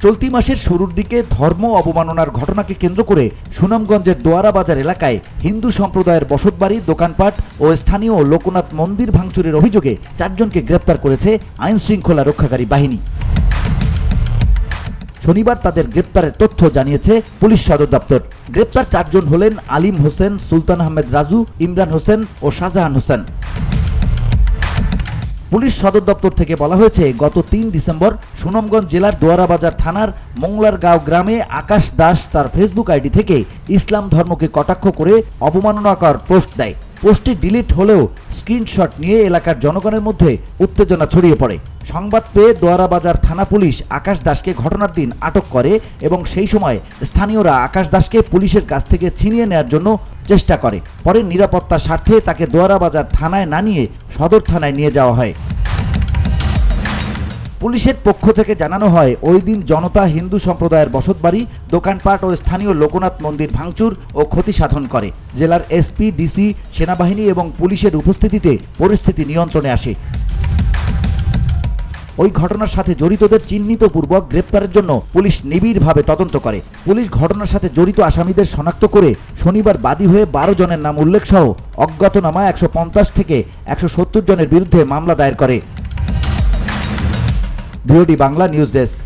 চলতি মাসের শুরুর দিকে ধর্ম অবমাননার ঘটনাকে কেন্দ্র করে সুনামগঞ্জের দোয়ারা বাজার এলাকায় হিন্দু সম্প্রদায়ের বসতবাড়ি, দোকানপাট ও স্থানীয় লোকনাথ মন্দির ভাঙচুরের অভিযোগে 4 জনকে গ্রেপ্তার করেছে আইন শৃঙ্খলা রক্ষাকারী বাহিনী। শনিবার তাদের গ্রেপ্তারের তথ্য জানিয়েছে পুলিশ সদর দপ্তর। গ্রেপ্তার 4 জন হলেন আলিম হোসেন, সুলতান আহমেদ রাজু, ইমরান হোসেন ও শাহজাহান হোসেন। পুলিশ সদর দপ্তর থেকে বলা হয়েছে, গত 3 ডিসেম্বর সুনামগঞ্জ জেলার দোয়ারাবাজার থানার মংলারগাঁও গ্রামে আকাশ দাস তার ফেসবুক আইডি থেকে ইসলাম ধর্মকে কটাক্ষ করে অবমাননাকর পোস্ট দেয়। পোস্টটি ডিলিট হলেও স্ক্রিনশট নিয়ে এলাকার জনগণের মধ্যে উত্তেজনা ছড়িয়ে পড়ে। সংবাদ পেয়ে দোয়ারাবাজার থানা পুলিশ আকাশ দাসকে ঘটনার দিন আটক করে এবং সেই সময় স্থানীয়রা আকাশ দাসকে পুলিশের কাছ থেকে ছিনিয়ে নেওয়ার জন্য চেষ্টা করে। পরে নিরাপত্তার স্বার্থে তাকে দোয়ারাবাজার থানায় না নিয়ে সদর থানায় নিয়ে যাওয়া হয়। পুলিশের পক্ষ থেকে জানানো হয়, ওই দিন জনতা হিন্দু সম্প্রদায়ের বসতবাড়ি, দোকানপাট ও স্থানীয় লোকনাথ মন্দির ভাঙচুর ও ক্ষতি সাধন করে। জেলার এসপি, ডিসি, সেনাবাহিনী এবং পুলিশের উপস্থিতিতে পরিস্থিতি নিয়ন্ত্রণে আসে। ওই ঘটনার সাথে জড়িতদের চিহ্নিতপূর্বক গ্রেপ্তারের জন্য পুলিশ নিবিড়ভাবে তদন্ত করে। পুলিশ ঘটনার সাথে জড়িত আসামিদের শনাক্ত করে শনিবার বাদী হয়ে 12 জনের নাম উল্লেখ সহ অজ্ঞাতনামা 150 থেকে 170 জনের বিরুদ্ধে মামলা দায়ের করে। VOD Bangla news desk.